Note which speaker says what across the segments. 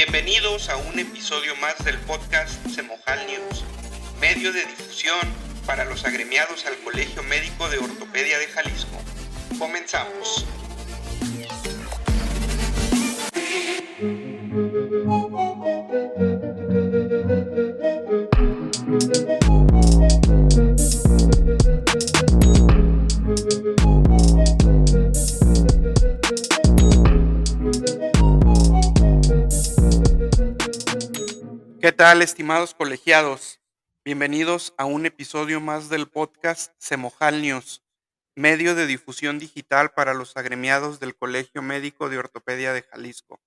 Speaker 1: Bienvenidos a un episodio más del podcast Semojal News, medio de difusión para los agremiados al Colegio Médico de Ortopedia de Jalisco. Comenzamos. ¿Qué tal, estimados colegiados? Bienvenidos a un episodio más del podcast Semojal News, medio de difusión digital para los agremiados del Colegio Médico de Ortopedia de Jalisco.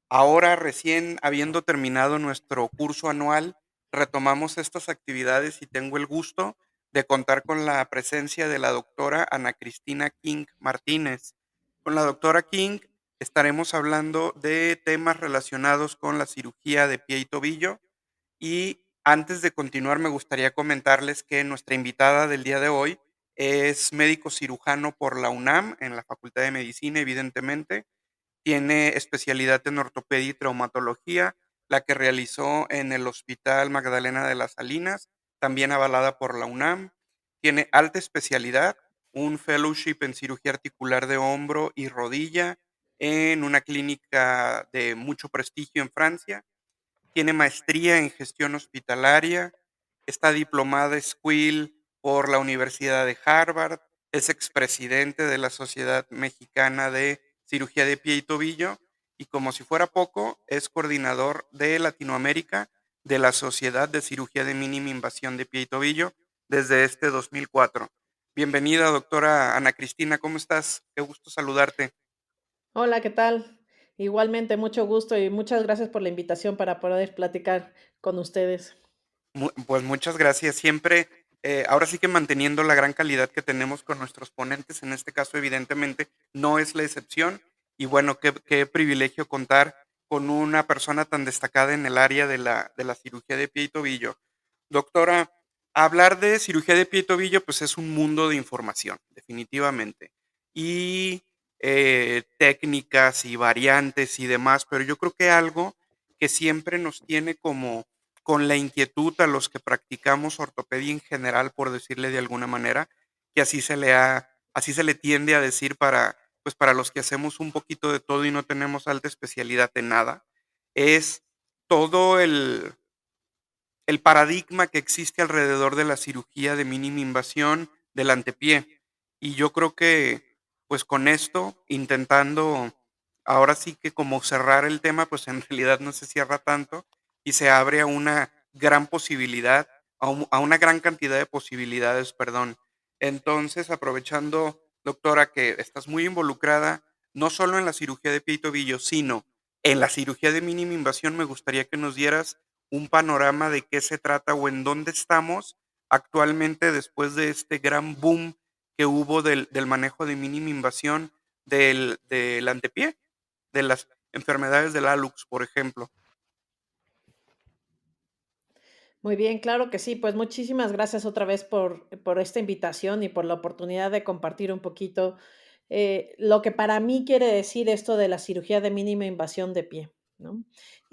Speaker 1: Ahora, recién habiendo terminado nuestro curso anual, retomamos estas actividades y tengo el gusto de contar con la presencia de la doctora Ana Cristina King Martínez. Con la doctora King estaremos hablando de temas relacionados con la cirugía de pie y tobillo. Y antes de continuar, me gustaría comentarles que nuestra invitada del día de hoy es médico cirujano por la UNAM en la Facultad de Medicina, evidentemente. Tiene especialidad en ortopedia y traumatología, la que realizó en el Hospital Magdalena de las Salinas, también avalada por la UNAM. Tiene alta especialidad, un fellowship en cirugía articular de hombro y rodilla en una clínica de mucho prestigio en Francia. Tiene maestría en gestión hospitalaria, está diplomada SQUIL por la Universidad de Harvard, es expresidente de la Sociedad Mexicana de Cirugía de Pie y Tobillo y, como si fuera poco, es coordinador de Latinoamérica de la Sociedad de Cirugía de Mínima Invasión de Pie y Tobillo desde este 2004. Bienvenida, doctora Ana Cristina, ¿cómo estás? Qué gusto saludarte.
Speaker 2: Hola, ¿qué tal? Igualmente, mucho gusto y muchas gracias por la invitación para poder platicar con ustedes.
Speaker 1: Pues muchas gracias. Siempre, ahora sí que manteniendo la gran calidad que tenemos con nuestros ponentes, en este caso evidentemente no es la excepción. Y bueno, qué privilegio contar con una persona tan destacada en el área de la cirugía de pie y tobillo. Doctora, hablar de cirugía de pie y tobillo pues es un mundo de información, definitivamente. Y técnicas y variantes y demás, pero yo creo que algo que siempre nos tiene como con la inquietud a los que practicamos ortopedia en general, por decirle de alguna manera, que así se le tiende a decir para, pues para los que hacemos un poquito de todo y no tenemos alta especialidad en nada, es todo el paradigma que existe alrededor de la cirugía de mínima invasión del antepié. Y yo creo que, pues con esto, intentando ahora sí que como cerrar el tema, pues en realidad no se cierra tanto y se abre a una gran posibilidad, a una gran cantidad de posibilidades, perdón. Entonces, aprovechando, doctora, que estás muy involucrada no solo en la cirugía de pie y tobillo, sino en la cirugía de mínima invasión, me gustaría que nos dieras un panorama de qué se trata o en dónde estamos actualmente después de este gran boom que hubo del manejo de mínima invasión del antepié, de las enfermedades del hallux, por ejemplo.
Speaker 2: Muy bien, claro que sí. Pues muchísimas gracias otra vez por esta invitación y por la oportunidad de compartir un poquito lo que para mí quiere decir esto de la cirugía de mínima invasión de pie, ¿no?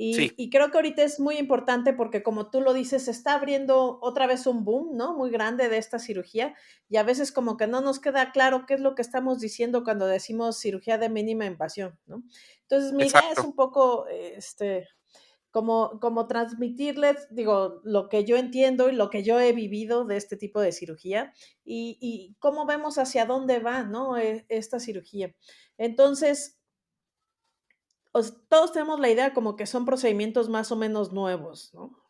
Speaker 1: Sí,
Speaker 2: Y creo que ahorita es muy importante porque como tú lo dices, se está abriendo otra vez un boom, ¿no? Muy grande de esta cirugía y a veces como que no nos queda claro qué es lo que estamos diciendo cuando decimos cirugía de mínima invasión, ¿no? Entonces mi idea es
Speaker 1: exacto.
Speaker 2: un poco, como transmitirles, digo, lo que yo entiendo y lo que yo he vivido de este tipo de cirugía y cómo vemos hacia dónde va, ¿no? Esta cirugía. Entonces, todos tenemos la idea como que son procedimientos más o menos nuevos, ¿no?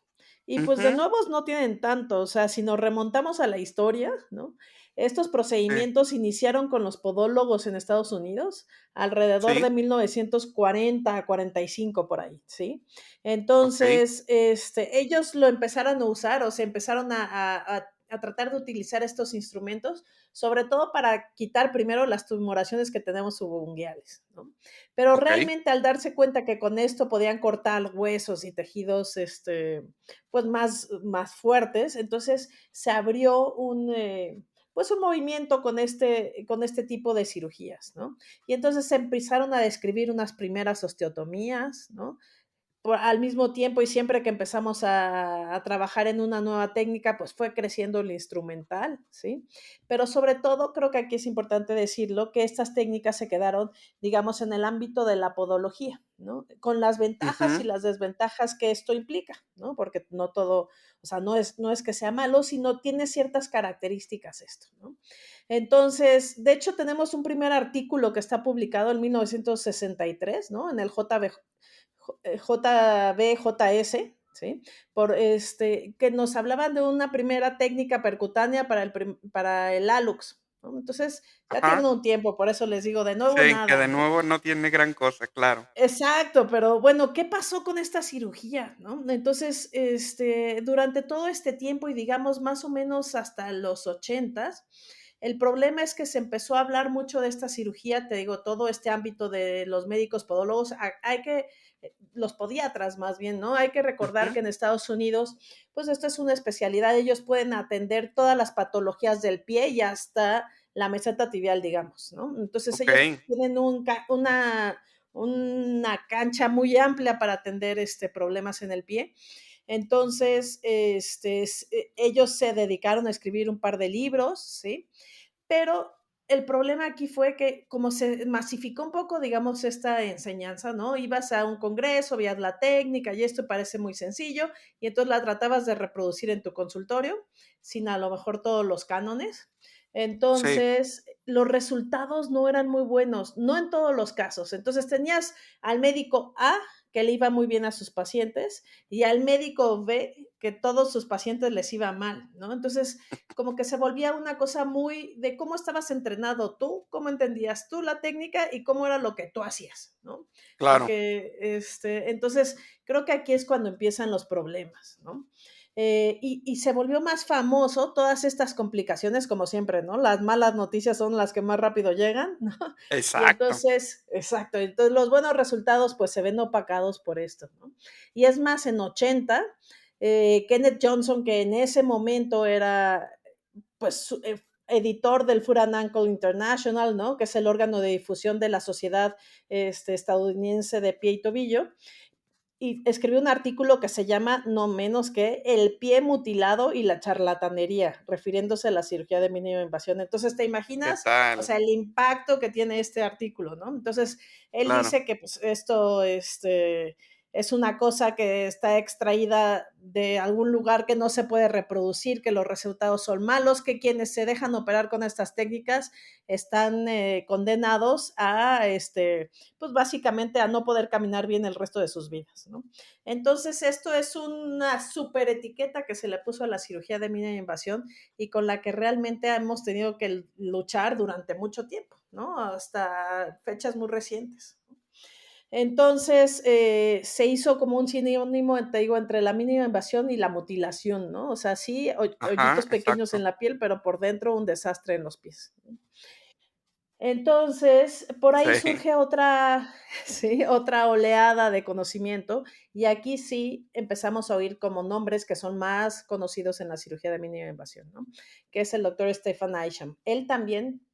Speaker 2: Y pues de
Speaker 1: Ujú,
Speaker 2: nuevos no tienen tanto, o sea, si nos remontamos a la historia, ¿no? Estos
Speaker 1: sí,
Speaker 2: procedimientos iniciaron con los podólogos en Estados Unidos alrededor de
Speaker 1: sí,
Speaker 2: 1940 a 45 por ahí, ¿sí?
Speaker 1: ok,
Speaker 2: Entonces, ellos lo empezaron a usar, o sea, empezaron a tratar de utilizar estos instrumentos, sobre todo para quitar primero las tumoraciones que tenemos subunguales, ¿no? Pero
Speaker 1: ok,
Speaker 2: realmente al darse cuenta que con esto podían cortar huesos y tejidos, pues más fuertes. Entonces se abrió pues un movimiento con este tipo de cirugías, ¿no? Y entonces se empezaron a describir unas primeras osteotomías, ¿no? al mismo tiempo y siempre que empezamos a trabajar en una nueva técnica, pues fue creciendo el instrumental, ¿sí? Pero sobre todo, creo que aquí es importante decirlo, que estas técnicas se quedaron, digamos, en el ámbito de la podología, ¿no? Con las ventajas y
Speaker 1: Ujú.
Speaker 2: las desventajas que esto implica, ¿no? Porque no todo, o sea, no es que sea malo, sino tiene ciertas características esto, ¿no? Entonces, de hecho, tenemos un primer artículo que está publicado en 1963, ¿no? En el JBJS, ¿sí? Que nos hablaban de una primera técnica percutánea para el hallux, ¿no? Entonces, ya tienen
Speaker 1: Ajá.
Speaker 2: un tiempo, por eso les digo, de nuevo
Speaker 1: Sí, que
Speaker 2: nada,
Speaker 1: de
Speaker 2: ¿no?
Speaker 1: nuevo no tiene gran cosa, claro.
Speaker 2: Exacto, pero bueno, ¿qué pasó con esta cirugía, no? Entonces, durante todo este tiempo y digamos más o menos hasta los 80, el problema es que se empezó a hablar mucho de esta cirugía, te digo, todo este ámbito de los médicos podólogos, los podiatras más bien, ¿no? Hay que recordar
Speaker 1: Ujú.
Speaker 2: que en Estados Unidos, pues esto es una especialidad, ellos pueden atender todas las patologías del pie y hasta la meseta tibial, digamos, ¿no? Entonces ellos
Speaker 1: Okey.
Speaker 2: tienen una cancha muy amplia para atender problemas en el pie. Entonces, ellos se dedicaron a escribir un par de libros, ¿sí? Pero el problema aquí fue que como se masificó un poco, digamos, esta enseñanza, ¿no? Ibas a un congreso, veías la técnica y esto parece muy sencillo, y entonces la tratabas de reproducir en tu consultorio, sin a lo mejor todos los cánones.
Speaker 1: Sí,
Speaker 2: Entonces, los resultados no eran muy buenos, no en todos los casos. Entonces, tenías al médico A, que le iba muy bien a sus pacientes, y al médico B, que todos sus pacientes les iba mal, ¿no? Entonces, como que se volvía una cosa muy de cómo estabas entrenado tú, cómo entendías tú la técnica y cómo era lo que tú hacías, ¿no?
Speaker 1: claro.
Speaker 2: Porque, entonces, creo que aquí es cuando empiezan los problemas, ¿no? Y se volvió más famoso todas estas complicaciones, como siempre, ¿no? Las malas noticias son las que más rápido llegan, ¿no? Y
Speaker 1: Exacto.
Speaker 2: entonces, exacto, entonces los buenos resultados pues se ven opacados por esto, ¿no? Y es más, en 80, Kenneth Johnson, que en ese momento era pues editor del Foot and Ankle International, ¿no? Que es el órgano de difusión de la Sociedad Estadounidense de Pie y Tobillo, y escribió un artículo que se llama no menos que El pie mutilado y la charlatanería, refiriéndose a la cirugía de mínima invasión. Entonces, ¿te
Speaker 1: ¿Qué
Speaker 2: imaginas? O
Speaker 1: tal?
Speaker 2: sea, el impacto que tiene este artículo, ¿no? Entonces, él
Speaker 1: Claro.
Speaker 2: dice que pues, esto es una cosa que está extraída de algún lugar que no se puede reproducir, que los resultados son malos, que quienes se dejan operar con estas técnicas están condenados a, pues básicamente a no poder caminar bien el resto de sus vidas, ¿no? Entonces, esto es una super etiqueta que se le puso a la cirugía de mínima invasión y con la que realmente hemos tenido que luchar durante mucho tiempo, ¿no? Hasta fechas muy recientes. Entonces, se hizo como un sinónimo, te digo, entre la mínima invasión y la mutilación, ¿no? O sea, sí,
Speaker 1: Ajá,
Speaker 2: hoyitos pequeños en
Speaker 1: exacto.
Speaker 2: la piel, pero por dentro un desastre en los pies. Entonces, por ahí
Speaker 1: Sí.
Speaker 2: surge otra, sí, otra oleada de conocimiento y aquí sí empezamos a oír como nombres que son más conocidos en la cirugía de mínima invasión, ¿no? Que es el doctor Stefan Isham. Él también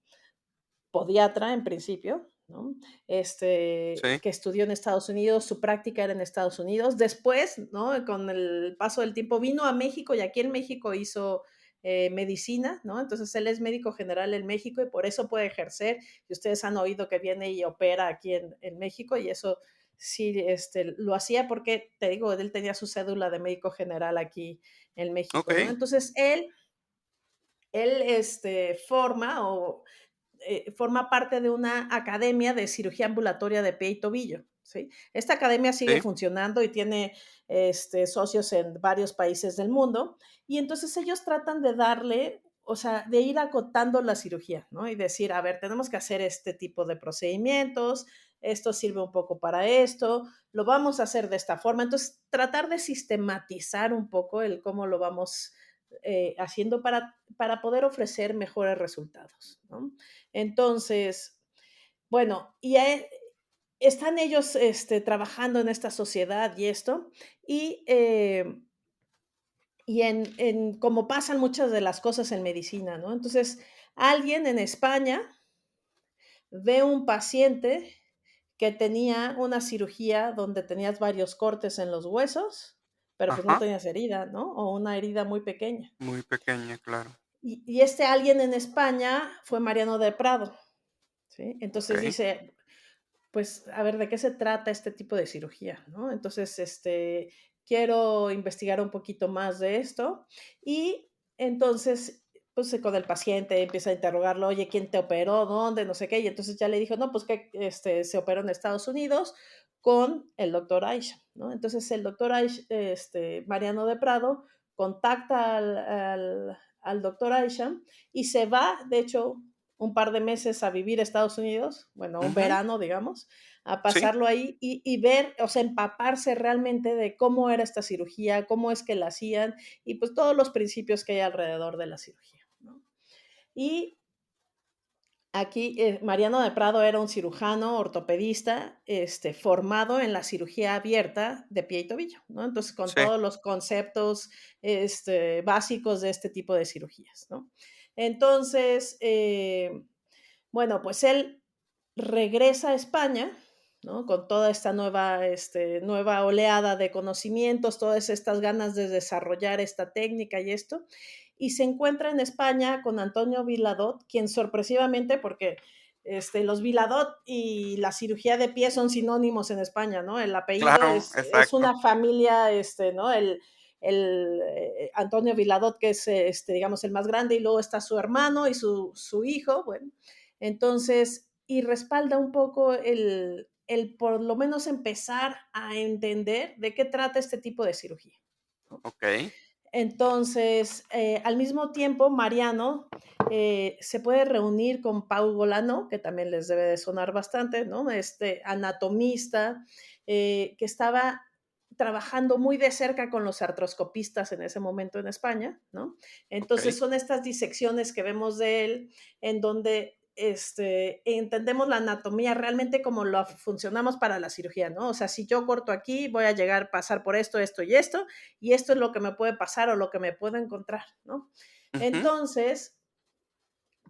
Speaker 2: podiatra en principio, ¿no?
Speaker 1: Sí,
Speaker 2: Que estudió en Estados Unidos, su práctica era en Estados Unidos. Después, ¿no? Con el paso del tiempo vino a México y aquí en México hizo medicina, ¿no? Entonces él es médico general en México y por eso puede ejercer. Y ustedes han oído que viene y opera aquí en México y eso sí, lo hacía porque, te digo, él tenía su cédula de médico general aquí en México, ¿no?
Speaker 1: okey.
Speaker 2: Entonces él forma parte de una academia de cirugía ambulatoria de pie y tobillo, ¿sí? Esta academia sigue
Speaker 1: Sí,
Speaker 2: funcionando y tiene socios en varios países del mundo y entonces ellos tratan de darle, o sea, de ir acotando la cirugía, ¿no? Y decir, a ver, tenemos que hacer este tipo de procedimientos, esto sirve un poco para esto, lo vamos a hacer de esta forma. Entonces, tratar de sistematizar un poco el cómo lo vamos haciendo para poder ofrecer mejores resultados, ¿no? Entonces, bueno, están ellos trabajando en esta sociedad y esto, y, como pasan muchas de las cosas en medicina, ¿no? Entonces, alguien en España ve un paciente que tenía una cirugía donde tenías varios cortes en los huesos, pero pues no
Speaker 1: Ajá,
Speaker 2: tenías herida, ¿no? O una herida muy pequeña.
Speaker 1: muy pequeña, claro.
Speaker 2: Y este alguien en España fue Mariano de Prado, ¿sí? Entonces
Speaker 1: Okey.
Speaker 2: dice, pues, a ver, ¿de qué se trata este tipo de cirugía?, ¿no? Entonces, quiero investigar un poquito más de esto. Y entonces, pues, con el paciente empieza a interrogarlo: "Oye, ¿quién te operó? ¿Dónde?", no sé qué. Y entonces ya le dijo: "No, pues que, se operó en Estados Unidos con el doctor Aisha", ¿no? Entonces el doctor Aisha, Mariano de Prado, contacta al doctor Aisha y se va, de hecho, un par de meses a vivir a Estados Unidos, bueno, un
Speaker 1: Ujú.
Speaker 2: verano, digamos, a
Speaker 1: Sí,
Speaker 2: pasarlo ahí y ver, o sea, empaparse realmente de cómo era esta cirugía, cómo es que la hacían y pues todos los principios que hay alrededor de la cirugía, ¿no? Y aquí Mariano de Prado era un cirujano ortopedista formado en la cirugía abierta de pie y tobillo, ¿no? Entonces, con
Speaker 1: sí,
Speaker 2: todos los conceptos básicos de este tipo de cirugías, ¿no? Entonces, bueno, pues él regresa a España, ¿no? Con toda esta nueva oleada de conocimientos, todas estas ganas de desarrollar esta técnica y esto, y se encuentra en España con Antonio Viladot, quien sorpresivamente, porque los Viladot y la cirugía de pie son sinónimos en España, ¿no? El apellido
Speaker 1: claro,
Speaker 2: es
Speaker 1: exacto.
Speaker 2: una familia, ¿no? Antonio Viladot, que es, digamos, el más grande, y luego está su hermano y su hijo, bueno, entonces, y respalda un poco el por lo menos empezar a entender de qué trata este tipo de cirugía, ¿no?
Speaker 1: Okey,
Speaker 2: Entonces, al mismo tiempo, Mariano se puede reunir con Pau Golano, que también les debe de sonar bastante, ¿no? Este anatomista que estaba trabajando muy de cerca con los artroscopistas en ese momento en España, ¿no? Entonces
Speaker 1: okey.
Speaker 2: son estas disecciones que vemos de él en donde entendemos la anatomía realmente como lo funcionamos para la cirugía, ¿no? O sea, si yo corto aquí, voy a llegar, pasar por esto, esto y esto es lo que me puede pasar o lo que me puedo encontrar, ¿no?
Speaker 1: Ujú.
Speaker 2: Entonces,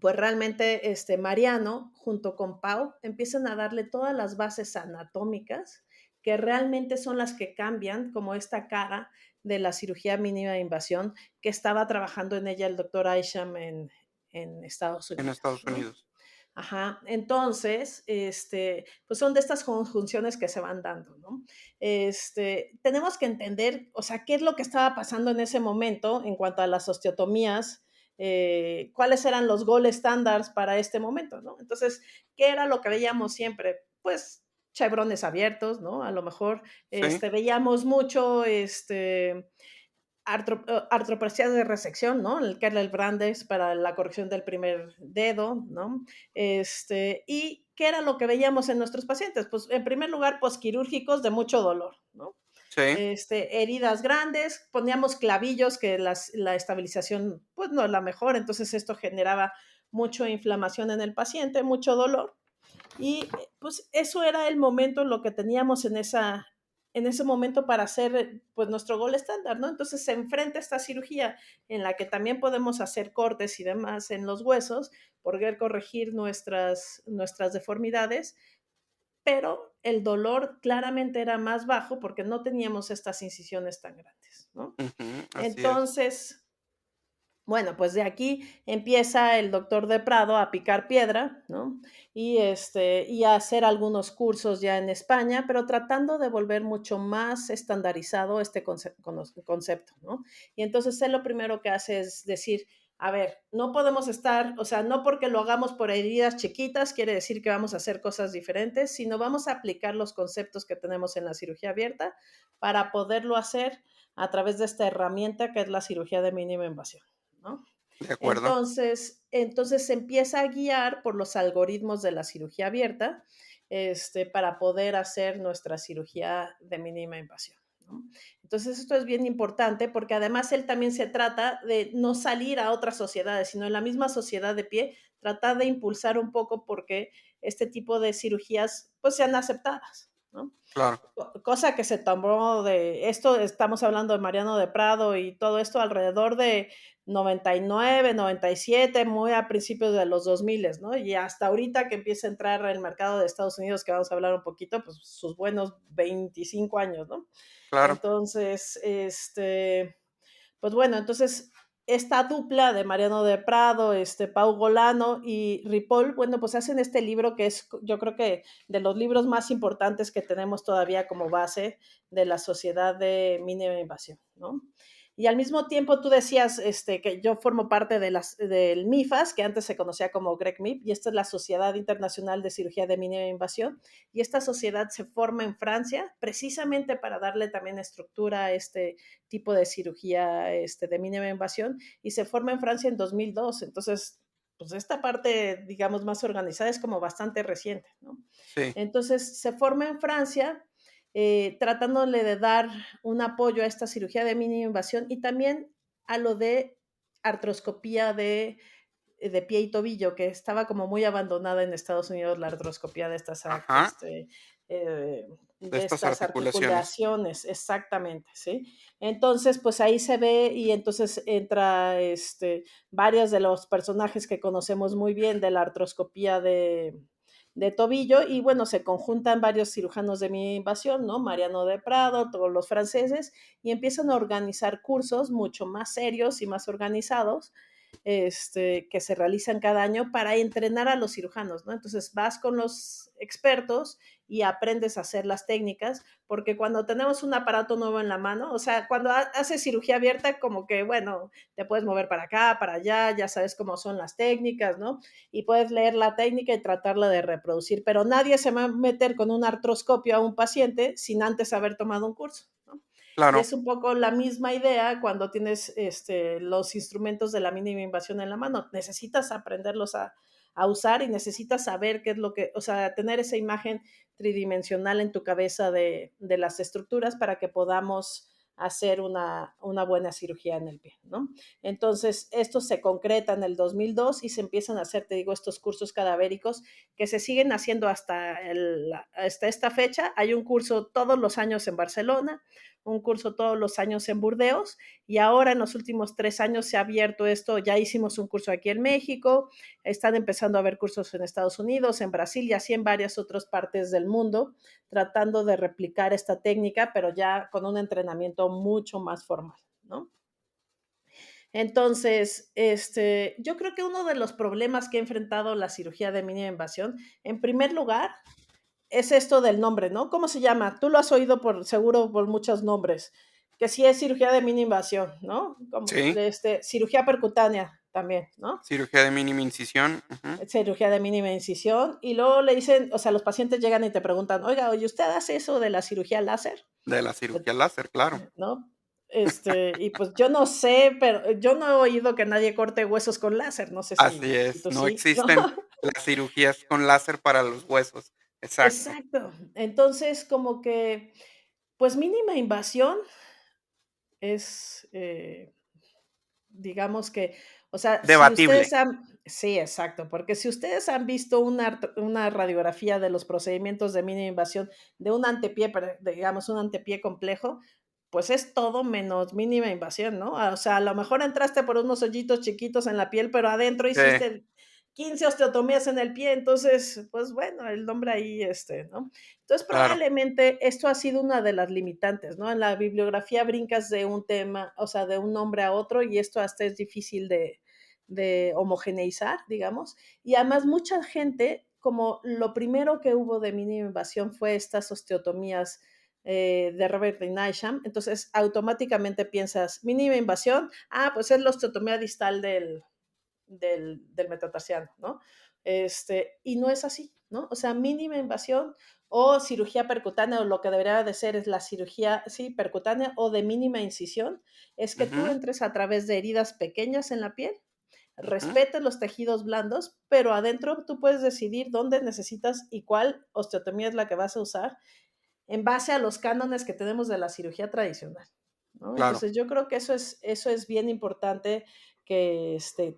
Speaker 2: pues realmente Mariano junto con Pau empiezan a darle todas las bases anatómicas que realmente son las que cambian como esta cara de la cirugía mínima de invasión que estaba trabajando en ella el doctor Isham en Estados
Speaker 1: En
Speaker 2: Unidos,
Speaker 1: Estados
Speaker 2: ¿no?
Speaker 1: Unidos.
Speaker 2: Ajá, entonces, pues son de estas conjunciones que se van dando, ¿no? Tenemos que entender, o sea, qué es lo que estaba pasando en ese momento en cuanto a las osteotomías, cuáles eran los gold standards para este momento, ¿no? Entonces, ¿qué era lo que veíamos siempre? Pues chevrones abiertos, ¿no? A lo mejor,
Speaker 1: Sí,
Speaker 2: veíamos mucho, artroplasias de resección, ¿no? El Kerler Brandes para la corrección del primer dedo, ¿no? ¿Y qué era lo que veíamos en nuestros pacientes? Pues, en primer lugar, posquirúrgicos de mucho dolor, ¿no?
Speaker 1: sí.
Speaker 2: Heridas grandes, poníamos clavillos que la estabilización, pues, no es la mejor, entonces esto generaba mucha inflamación en el paciente, mucho dolor. Y pues eso era el momento, lo que teníamos en ese momento para hacer pues nuestro gol estándar, ¿no? Entonces se enfrenta esta cirugía en la que también podemos hacer cortes y demás en los huesos, poder corregir nuestras deformidades, pero el dolor claramente era más bajo porque no teníamos estas incisiones tan grandes, ¿no?
Speaker 1: Ujú, así es.
Speaker 2: Entonces, bueno, pues de aquí empieza el doctor de Prado a picar piedra, ¿no? Y a hacer algunos cursos ya en España, pero tratando de volver mucho más estandarizado este concepto, ¿no? Y entonces él lo primero que hace es decir, a ver, no podemos estar, o sea, no porque lo hagamos por heridas chiquitas quiere decir que vamos a hacer cosas diferentes, sino vamos a aplicar los conceptos que tenemos en la cirugía abierta para poderlo hacer a través de esta herramienta que es la cirugía de mínima invasión, ¿no?
Speaker 1: De acuerdo.
Speaker 2: Entonces se empieza a guiar por los algoritmos de la cirugía abierta, para poder hacer nuestra cirugía de mínima invasión, ¿no? Entonces esto es bien importante porque además él también se trata de no salir a otras sociedades, sino en la misma sociedad de pie, tratar de impulsar un poco porque este tipo de cirugías pues sean aceptadas. ¿no?
Speaker 1: claro.
Speaker 2: Cosa que se tomó de esto, estamos hablando de Mariano de Prado y todo esto alrededor de 99, 97, muy a principios de los 2000, ¿no? Y hasta ahorita que empieza a entrar el mercado de Estados Unidos, que vamos a hablar un poquito, pues sus buenos 25 años, ¿no?
Speaker 1: Claro,
Speaker 2: Entonces, pues bueno, entonces esta dupla de Mariano de Prado, Pau Golano y Ripoll, bueno, pues hacen este libro que es, yo creo que de los libros más importantes que tenemos todavía como base de la sociedad de mínima invasión, ¿no? Y al mismo tiempo tú decías que yo formo parte del MIFAS, que antes se conocía como GREC-MIP, y esta es la Sociedad Internacional de Cirugía de Mínima Invasión, y esta sociedad se forma en Francia precisamente para darle también estructura a este tipo de cirugía de mínima invasión, y se forma en Francia en 2002. Entonces, pues esta parte, digamos, más organizada es como bastante reciente, ¿no?
Speaker 1: sí,
Speaker 2: Entonces, se forma en Francia tratándole de dar un apoyo a esta cirugía de mínima invasión y también a lo de artroscopía de pie y tobillo, que estaba como muy abandonada en Estados Unidos la artroscopía
Speaker 1: ajá,
Speaker 2: eh,
Speaker 1: de
Speaker 2: de
Speaker 1: estas
Speaker 2: estas
Speaker 1: articulaciones.
Speaker 2: articulaciones, exactamente, ¿sí? Entonces, pues ahí se ve y entonces entra varios de los personajes que conocemos muy bien de la artroscopía de tobillo y bueno, se conjuntan varios cirujanos de mi invasión, ¿no? Mariano de Prado, todos los franceses, y empiezan a organizar cursos mucho más serios y más organizados que se realizan cada año para entrenar a los cirujanos, ¿no? Entonces vas con los expertos y aprendes a hacer las técnicas, porque cuando tenemos un aparato nuevo en la mano, o sea, cuando haces cirugía abierta, como que, bueno, te puedes mover para acá, para allá, ya sabes cómo son las técnicas, ¿no? Y puedes leer la técnica y tratarla de reproducir, pero nadie se va a meter con un artroscopio a un paciente sin antes haber tomado un curso, ¿no? Y
Speaker 1: Claro,
Speaker 2: es un poco la misma idea cuando tienes los instrumentos de la mínima invasión en la mano. Necesitas aprenderlos a usar y necesitas saber qué es lo que, o sea, tener esa imagen tridimensional en tu cabeza de las estructuras para que podamos hacer una buena cirugía en el pie, ¿no? Entonces, esto se concreta en el 2002 y se empiezan a hacer, te digo, estos cursos cadavéricos que se siguen haciendo hasta esta fecha. Hay un curso todos los años en Barcelona, un curso todos los años en Burdeos y ahora en los últimos 3 años se ha abierto esto, ya hicimos un curso aquí en México, están empezando a haber cursos en Estados Unidos, en Brasil y así en varias otras partes del mundo, tratando de replicar esta técnica, pero ya con un entrenamiento mucho más formal, ¿no? Entonces, yo creo que uno de los problemas que ha enfrentado la cirugía de mínima invasión, en primer lugar, es esto del nombre, ¿no? ¿Cómo se llama? Tú lo has oído por seguro por muchos nombres, que sí es cirugía de mínima invasión, ¿no? Como
Speaker 1: sí,
Speaker 2: cirugía percutánea también, ¿no?
Speaker 1: cirugía de mínima incisión, ujú,
Speaker 2: Cirugía de mínima incisión y luego le dicen, o sea, los pacientes llegan y te preguntan, oiga, oye, ¿usted hace eso de la cirugía láser?
Speaker 1: de la cirugía láser, claro.
Speaker 2: ¿No? Y pues yo no sé, pero yo no he oído que nadie corte huesos con láser, no sé
Speaker 1: Así
Speaker 2: si
Speaker 1: es,
Speaker 2: tú
Speaker 1: no
Speaker 2: sí, ¿no?
Speaker 1: existen las cirugías con láser para los huesos. Exacto.
Speaker 2: Exacto. Entonces, como que, pues mínima invasión es, digamos que, o sea, si
Speaker 1: Debatible.
Speaker 2: ustedes han, sí, exacto, porque si ustedes han visto una radiografía de los procedimientos de mínima invasión de un antepié, digamos un antepié complejo, pues es todo menos mínima invasión, ¿no? O sea, a lo mejor entraste por unos hoyitos chiquitos en la piel, pero adentro
Speaker 1: Sí,
Speaker 2: hiciste 15 osteotomías en el pie, entonces, pues bueno, el nombre ahí, ¿no? Entonces,
Speaker 1: claro,
Speaker 2: probablemente esto ha sido una de las limitantes, ¿no? En la bibliografía brincas de un tema, o sea, de un nombre a otro, y esto hasta es difícil de homogeneizar, digamos. Y además, mucha gente, como lo primero que hubo de mínima invasión fue estas osteotomías de Robert y Nisham, entonces automáticamente piensas, mínima invasión, pues es la osteotomía distal del metatarsiano, ¿no? Y no es así, ¿no? O sea, mínima invasión o cirugía percutánea, o lo que debería de ser es la cirugía, sí, percutánea o de mínima incisión, es que tú
Speaker 1: ujú,
Speaker 2: entres a través de heridas pequeñas en la piel,
Speaker 1: ujú,
Speaker 2: respetes los tejidos blandos, pero adentro tú puedes decidir dónde necesitas y cuál osteotomía es la que vas a usar en base a los cánones que tenemos de la cirugía tradicional, ¿no?
Speaker 1: claro,
Speaker 2: Entonces yo creo que eso es bien importante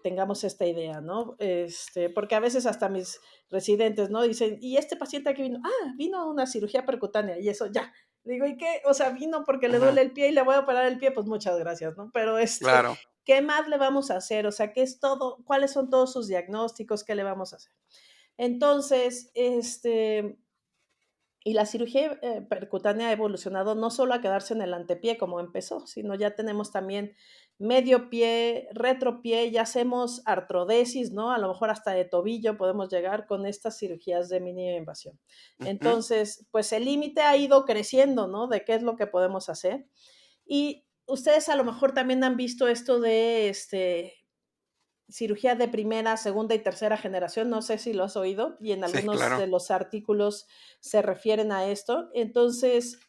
Speaker 2: tengamos esta idea, ¿no? Porque a veces hasta mis residentes, ¿no? Dicen, ¿y este paciente aquí vino? Ah, vino a una cirugía percutánea y eso ya. Digo, ¿y qué? O sea, vino porque le
Speaker 1: Ujú,
Speaker 2: duele el pie y le voy a operar el pie, pues muchas gracias, ¿no? Pero
Speaker 1: claro.
Speaker 2: ¿qué más le vamos a hacer? O sea, ¿qué es todo? ¿Cuáles son todos sus diagnósticos? ¿Qué le vamos a hacer? Entonces, y la cirugía percutánea ha evolucionado no solo a quedarse en el antepié como empezó, sino ya tenemos también medio pie, retropié, ya hacemos artrodesis, ¿no? A lo mejor hasta de tobillo podemos llegar con estas cirugías de mínima invasión.
Speaker 1: Ujú,
Speaker 2: Entonces, pues el límite ha ido creciendo, ¿no? De qué es lo que podemos hacer. Y ustedes a lo mejor también han visto esto de cirugía de primera, segunda y tercera generación, no sé si lo has oído, y en
Speaker 1: sí,
Speaker 2: algunos
Speaker 1: claro.
Speaker 2: de los artículos se refieren a esto. Entonces,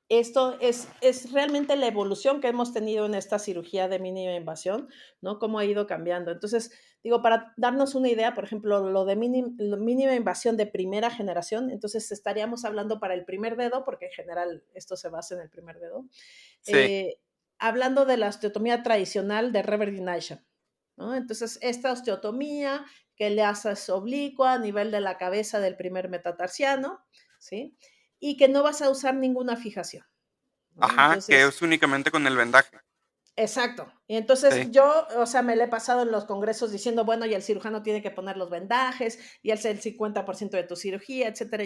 Speaker 2: esto es realmente la evolución que hemos tenido en esta cirugía de mínima invasión, ¿no? Cómo ha ido cambiando. Entonces, digo, para darnos una idea, por ejemplo, lo de mínima invasión de primera generación, entonces estaríamos hablando para el primer dedo, porque en general esto se basa en el primer dedo,
Speaker 1: Sí,
Speaker 2: eh, hablando de la osteotomía tradicional de Reverdination, ¿no? Entonces, esta osteotomía que le haces oblicua a nivel de la cabeza del primer metatarsiano, ¿sí? Y que no vas a usar ninguna fijación, ¿no?
Speaker 1: ajá, que
Speaker 2: Entonces,
Speaker 1: es únicamente con el vendaje.
Speaker 2: exacto. Y entonces
Speaker 1: Sí,
Speaker 2: yo, o sea, me le he pasado en los congresos diciendo, bueno, y el cirujano tiene que poner los vendajes, y es el 50% de tu cirugía, etcétera,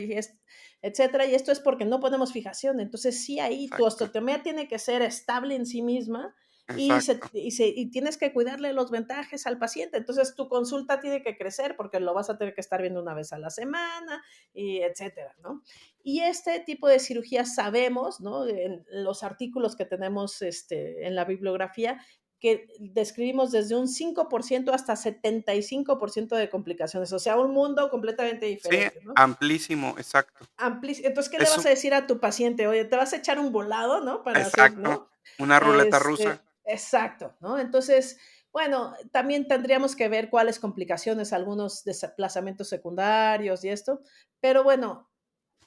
Speaker 2: etcétera. Y esto es porque no ponemos fijación. Entonces, sí, ahí tu
Speaker 1: exacto,
Speaker 2: osteotomía tiene que ser estable en sí misma
Speaker 1: exacto,
Speaker 2: y tienes que cuidarle los vendajes al paciente. Entonces, tu consulta tiene que crecer porque lo vas a tener que estar viendo una vez a la semana, y etcétera, ¿no? Y este tipo de cirugía sabemos, ¿no? En los artículos que tenemos en la bibliografía, que describimos desde un 5% hasta 75% de complicaciones, o sea, un mundo completamente
Speaker 1: sí,
Speaker 2: diferente, ¿no?
Speaker 1: amplísimo, exacto.
Speaker 2: Entonces, ¿qué le
Speaker 1: Es
Speaker 2: vas
Speaker 1: un
Speaker 2: a decir a tu paciente? Oye, te vas a echar un volado, ¿no? Para hacer,
Speaker 1: exacto,
Speaker 2: ¿no?
Speaker 1: una ruleta rusa.
Speaker 2: Exacto, ¿no? Entonces, bueno, también tendríamos que ver cuáles complicaciones, algunos desplazamientos secundarios y esto, pero bueno,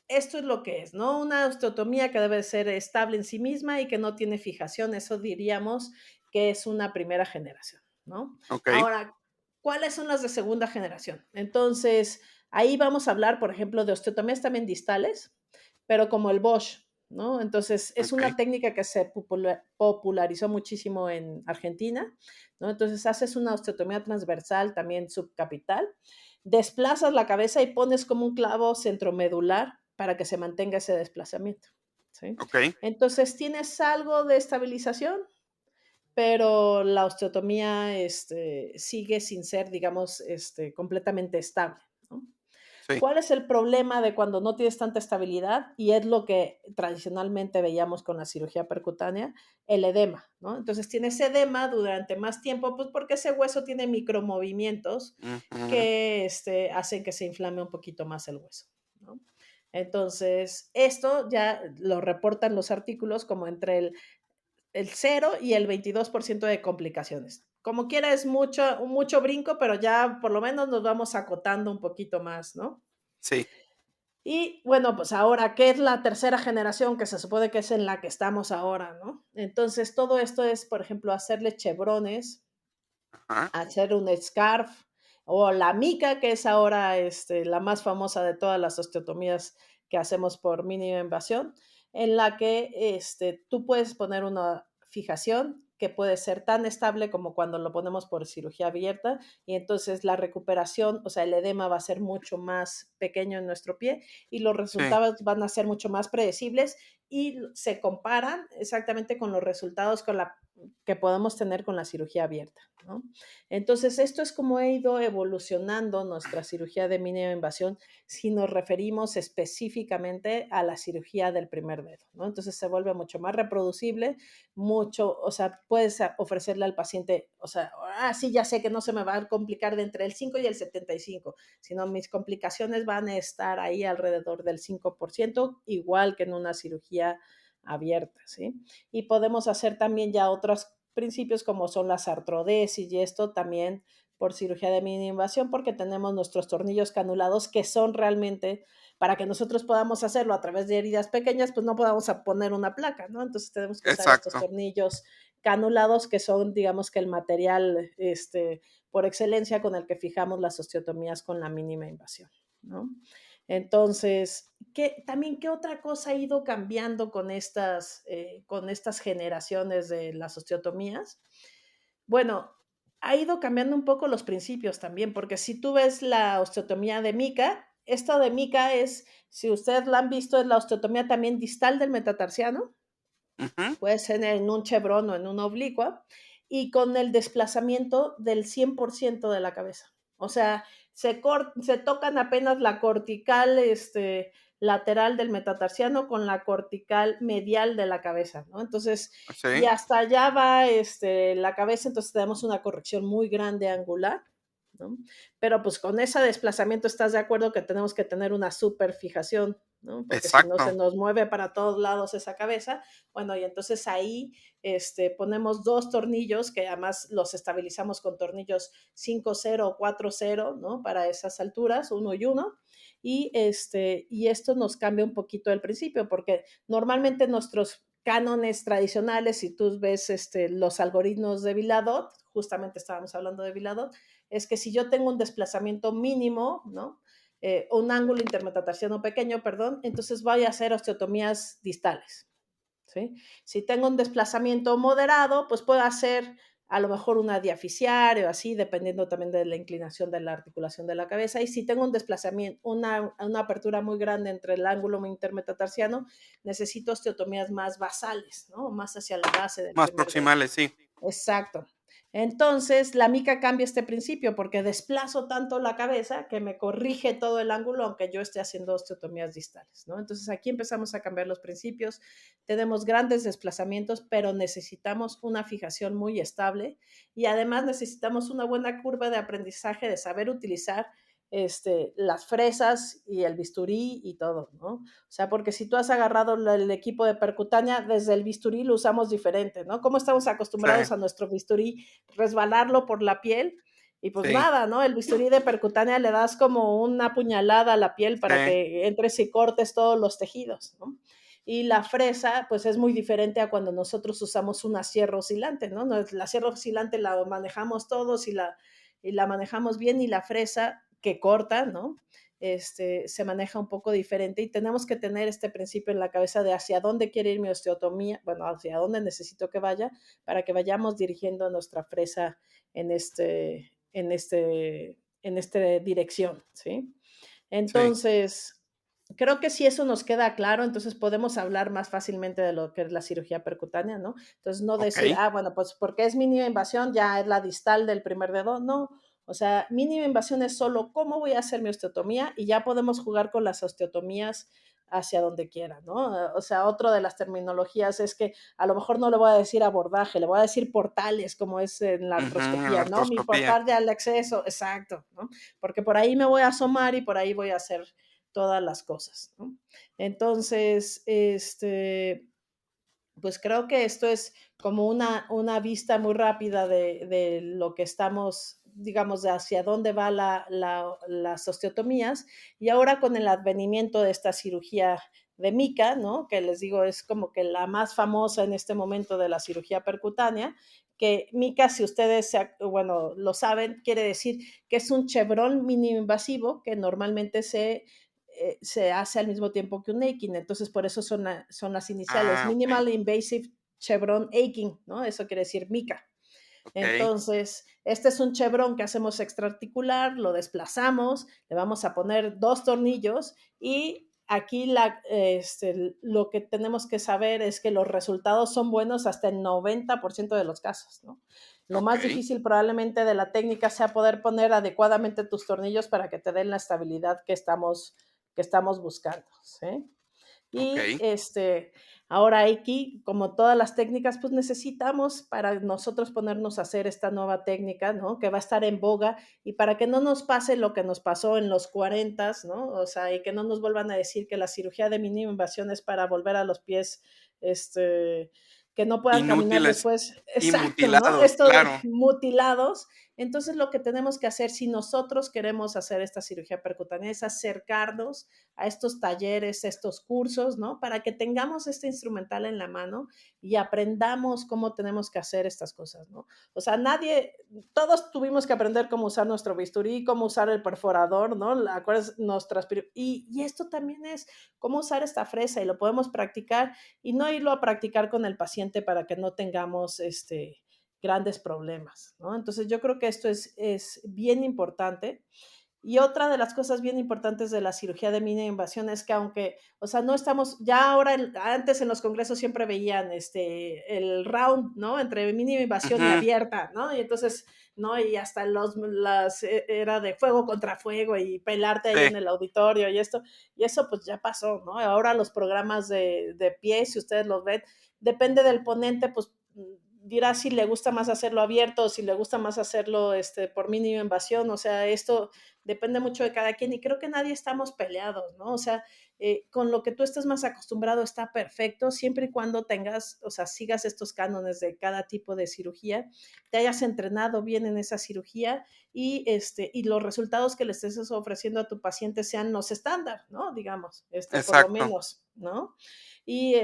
Speaker 2: esto es lo que es, ¿no? Una osteotomía que debe ser estable en sí misma y que no tiene fijación, eso diríamos que es una primera generación, ¿no?
Speaker 1: Okey,
Speaker 2: Ahora, ¿cuáles son las de segunda generación? Entonces, ahí vamos a hablar, por ejemplo, de osteotomías también distales, pero como el Bosch, ¿no? Entonces, es
Speaker 1: okey,
Speaker 2: una técnica que se popularizó muchísimo en Argentina, ¿no? Entonces, haces una osteotomía transversal, también subcapital, desplazas la cabeza y pones como un clavo centromedular para que se mantenga ese desplazamiento, ¿sí?
Speaker 1: okey,
Speaker 2: Entonces, tienes algo de estabilización, pero la osteotomía sigue sin ser, digamos, completamente estable, ¿no?
Speaker 1: sí,
Speaker 2: ¿Cuál es el problema de cuando no tienes tanta estabilidad? Y es lo que tradicionalmente veíamos con la cirugía percutánea, el edema, ¿no? Entonces tienes edema durante más tiempo, pues porque ese hueso tiene micromovimientos
Speaker 1: ujú,
Speaker 2: que hacen que se inflame un poquito más el hueso, ¿no? Entonces, esto ya lo reportan los artículos como entre el 0 y el 22% de complicaciones. Como quiera es mucho brinco, pero ya por lo menos nos vamos acotando un poquito más, ¿no?
Speaker 1: sí,
Speaker 2: Y bueno, pues ahora, ¿qué es la tercera generación que se supone que es en la que estamos ahora, ¿no? Entonces, todo esto es, por ejemplo, hacerle chevrones,
Speaker 1: ajá,
Speaker 2: hacer un scarf o la mica, que es ahora la más famosa de todas las osteotomías que hacemos por mínima invasión, en la que tú puedes poner una fijación que puede ser tan estable como cuando lo ponemos por cirugía abierta y entonces la recuperación, o sea, el edema va a ser mucho más pequeño en nuestro pie y los
Speaker 1: sí,
Speaker 2: resultados van a ser mucho más predecibles y se comparan exactamente con los resultados que podemos tener con la cirugía abierta, ¿no? Entonces, esto es como ha ido evolucionando nuestra cirugía de mínima invasión si nos referimos específicamente a la cirugía del primer dedo, ¿no? Entonces se vuelve mucho más reproducible, mucho, o sea, puedes ofrecerle al paciente, o sea, sí, ya sé que no se me va a complicar de entre el 5 y el 75, sino mis complicaciones van a estar ahí alrededor del 5%, igual que en una cirugía abierta, ¿sí? Y podemos hacer también ya otros principios como son las artrodesis y esto también por cirugía de mínima invasión porque tenemos nuestros tornillos canulados que son realmente para que nosotros podamos hacerlo a través de heridas pequeñas, pues no podamos poner una placa, ¿no? Entonces tenemos que usar estos
Speaker 1: exacto.
Speaker 2: tornillos canulados, que son, digamos que el material por excelencia con el que fijamos las osteotomías con la mínima invasión, ¿no? Entonces, ¿qué otra cosa ha ido cambiando con estas generaciones de las osteotomías? Bueno, ha ido cambiando un poco los principios también, porque si tú ves la osteotomía de Mika, esto de Mika es, si ustedes la han visto, es la osteotomía también distal del metatarsiano,
Speaker 1: Ujú.
Speaker 2: puede ser en un chevron o en una oblicua, y con el desplazamiento del 100% de la cabeza. O sea, se tocan apenas la cortical lateral del metatarsiano con la cortical medial de la cabeza, ¿no? Entonces, y
Speaker 1: Sí,
Speaker 2: hasta allá va la cabeza, entonces tenemos una corrección muy grande angular, ¿no? Pero pues con ese desplazamiento estás de acuerdo que tenemos que tener una super fijación, ¿no? Porque si no se
Speaker 1: exacto.
Speaker 2: nos mueve para todos lados esa cabeza, bueno, y entonces ahí ponemos dos tornillos que además los estabilizamos con tornillos 5-0 o 4-0, ¿no? Para esas alturas, uno y uno. Y esto nos cambia un poquito el principio, porque normalmente nuestros cánones tradicionales, si tú ves los algoritmos de Viladot, justamente estábamos hablando de Viladot, es que si yo tengo un desplazamiento mínimo, ¿no? Un ángulo intermetatarsiano pequeño, perdón, entonces voy a hacer osteotomías distales, ¿sí? Si tengo un desplazamiento moderado, pues puedo hacer a lo mejor una diaficial o así, dependiendo también de la inclinación de la articulación de la cabeza. Y si tengo un desplazamiento, una apertura muy grande entre el ángulo intermetatarsiano, necesito osteotomías más basales, ¿no? Más hacia la base del
Speaker 1: Más
Speaker 2: primer dedo.
Speaker 1: proximales, sí.
Speaker 2: Exacto. Entonces, la mica cambia este principio porque desplazo tanto la cabeza que me corrige todo el ángulo, aunque yo esté haciendo osteotomías distales, ¿no? Entonces, aquí empezamos a cambiar los principios. Tenemos grandes desplazamientos, pero necesitamos una fijación muy estable y además necesitamos una buena curva de aprendizaje de saber utilizar las fresas y el bisturí y todo, ¿no? O sea, porque si tú has agarrado el equipo de percutánea, desde el bisturí lo usamos diferente, ¿no? ¿Cómo estamos
Speaker 1: Sí,
Speaker 2: acostumbrados a nuestro bisturí resbalarlo por la piel? Y pues
Speaker 1: sí,
Speaker 2: nada, ¿no? El bisturí de percutánea le das como una puñalada a la piel para
Speaker 1: sí,
Speaker 2: que entres y cortes todos los tejidos, ¿no? Y la fresa, pues es muy diferente a cuando nosotros usamos una sierra oscilante, ¿no? La sierra oscilante la manejamos todos y la manejamos bien, y la fresa que corta, ¿no? Se maneja un poco diferente y tenemos que tener este principio en la cabeza de hacia dónde quiere ir mi osteotomía, bueno, hacia dónde necesito que vaya para que vayamos dirigiendo nuestra fresa en esta dirección, ¿sí?
Speaker 1: sí.
Speaker 2: Entonces, creo que si eso nos queda claro, entonces podemos hablar más fácilmente de lo que es la cirugía percutánea, ¿no? Entonces, no decir,
Speaker 1: Okey.
Speaker 2: bueno, pues porque es mínima invasión, ya es la distal del primer dedo, no. O sea, mínima invasión es solo cómo voy a hacer mi osteotomía y ya podemos jugar con las osteotomías hacia donde quiera, ¿no? O sea, otro de las terminologías es que a lo mejor no le voy a decir abordaje, le voy a decir portales, como es en la
Speaker 1: Ujú, en la
Speaker 2: artroscopía, ¿no? Mi
Speaker 1: artroscopía.
Speaker 2: portal de al acceso, exacto, ¿no? Porque por ahí me voy a asomar y por ahí voy a hacer todas las cosas, ¿no? Entonces, pues creo que esto es como una vista muy rápida de lo que estamos, digamos, de hacia dónde va las osteotomías. Y ahora con el advenimiento de esta cirugía de Mica, ¿no? Que les digo es como que la más famosa en este momento de la cirugía percutánea, que Mica, si ustedes, bueno, lo saben, quiere decir que es un chevron mínimo invasivo que normalmente se hace al mismo tiempo que un aching, entonces por eso son las iniciales,
Speaker 1: Ah, okey,
Speaker 2: Minimal Invasive Chevron Aching, ¿no? Eso quiere decir MICA.
Speaker 1: okey,
Speaker 2: Entonces, este es un chevron que hacemos extraarticular, lo desplazamos, le vamos a poner dos tornillos y aquí lo que tenemos que saber es que los resultados son buenos hasta el 90% de los casos, ¿no? Lo más
Speaker 1: okey,
Speaker 2: difícil probablemente de la técnica sea poder poner adecuadamente tus tornillos para que te den la estabilidad que estamos buscando, ¿sí? Y
Speaker 1: okey,
Speaker 2: ahora aquí, como todas las técnicas, pues necesitamos para nosotros ponernos a hacer esta nueva técnica, ¿no? Que va a estar en boga y para que no nos pase lo que nos pasó en los 40, ¿no? O sea, y que no nos vuelvan a decir que la cirugía de mínima invasión es para volver a los pies, este, que no puedan caminar
Speaker 1: Inútiles
Speaker 2: después.
Speaker 1: y
Speaker 2: Exacto, ¿no?
Speaker 1: mutilados,
Speaker 2: Esto de
Speaker 1: claro.
Speaker 2: mutilados. Entonces, lo que tenemos que hacer, si nosotros queremos hacer esta cirugía percutánea, es acercarnos a estos talleres, estos cursos, ¿no? Para que tengamos este instrumental en la mano y aprendamos cómo tenemos que hacer estas cosas, ¿no? O sea, todos tuvimos que aprender cómo usar nuestro bisturí, cómo usar el perforador, ¿no? ¿Acuerdas? Y esto también es cómo usar esta fresa y lo podemos practicar y no irlo a practicar con el paciente para que no tengamos grandes problemas, ¿no? Entonces yo creo que esto es bien importante. Y otra de las cosas bien importantes de la cirugía de mínima invasión es que aunque, o sea, no estamos, ya ahora, antes en los congresos siempre veían el round, ¿no? Entre mínima invasión y
Speaker 1: Ujú.
Speaker 2: abierta, ¿no? Y entonces, ¿no? Y hasta era de fuego contra fuego y pelarte ahí
Speaker 1: Sí,
Speaker 2: en el auditorio y eso pues ya pasó, ¿no? Ahora los programas de pie, si ustedes los ven, depende del ponente, pues dirá si le gusta más hacerlo abierto o si le gusta más hacerlo por mínima invasión, o sea, esto depende mucho de cada quien y creo que nadie estamos peleados, ¿no? O sea, con lo que tú estés más acostumbrado está perfecto, siempre y cuando tengas, o sea, sigas estos cánones de cada tipo de cirugía, te hayas entrenado bien en esa cirugía y los resultados que le estés ofreciendo a tu paciente sean los estándar, ¿no? Digamos, por lo
Speaker 1: exacto.
Speaker 2: menos, ¿no? Y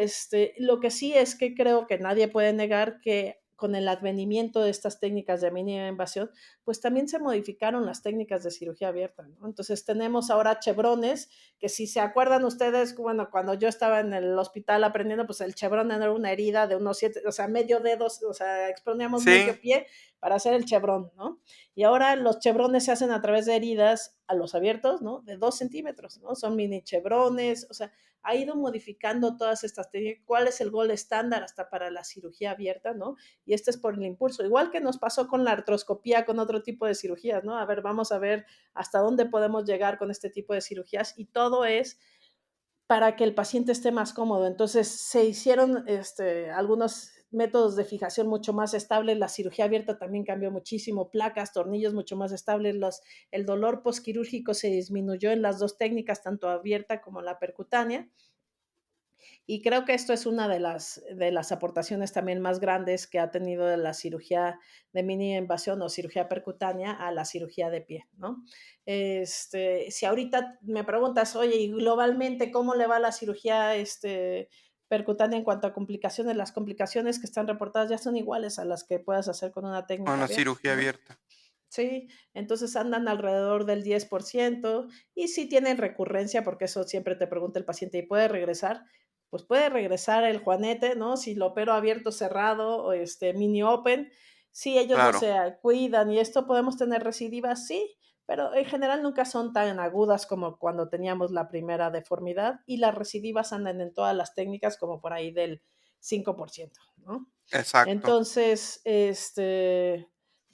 Speaker 2: lo que sí es que creo que nadie puede negar que con el advenimiento de estas técnicas de mínima invasión, pues también se modificaron las técnicas de cirugía abierta, ¿no? Entonces tenemos ahora chevrones, que si se acuerdan ustedes, bueno, cuando yo estaba en el hospital aprendiendo, pues el chevrón era una herida de unos 7, o sea, medio dedo, o sea, exponíamos medio
Speaker 1: Sí,
Speaker 2: pie para hacer el chevrón, ¿no? Y ahora los chevrones se hacen a través de heridas a los abiertos, ¿no? De 2 centímetros, ¿no? Son mini chevrones, o sea, ha ido modificando todas estas técnicas, cuál es el gol estándar hasta para la cirugía abierta, ¿no? Y este es por el impulso, igual que nos pasó con la artroscopía, con otro tipo de cirugías, ¿no? A ver, vamos a ver hasta dónde podemos llegar con este tipo de cirugías y todo es para que el paciente esté más cómodo. Entonces se hicieron algunos métodos de fijación mucho más estables, la cirugía abierta también cambió muchísimo, placas, tornillos mucho más estables, el dolor postquirúrgico se disminuyó en las dos técnicas, tanto abierta como la percutánea. Y creo que esto es una de las aportaciones también más grandes que ha tenido de la cirugía de mínima invasión o cirugía percutánea a la cirugía de pie, ¿no? Si ahorita me preguntas, oye, y globalmente, ¿cómo le va a la cirugía percutánea en cuanto a complicaciones? Las complicaciones que están reportadas ya son iguales a las que puedas hacer con una
Speaker 1: con
Speaker 2: técnica
Speaker 1: la
Speaker 2: abierta,
Speaker 1: cirugía
Speaker 2: ¿no?
Speaker 1: abierta.
Speaker 2: Sí, entonces andan alrededor del 10% y si tienen recurrencia, porque eso siempre te pregunta el paciente, ¿y puede regresar? Pues puede regresar el juanete, ¿no? Si lo opero abierto, cerrado o mini open, si ellos no
Speaker 1: Claro,
Speaker 2: se cuidan y esto podemos tener recidivas, sí, pero en general nunca son tan agudas como cuando teníamos la primera deformidad y las recidivas andan en todas las técnicas como por ahí del 5%, ¿no?
Speaker 1: exacto.
Speaker 2: Entonces,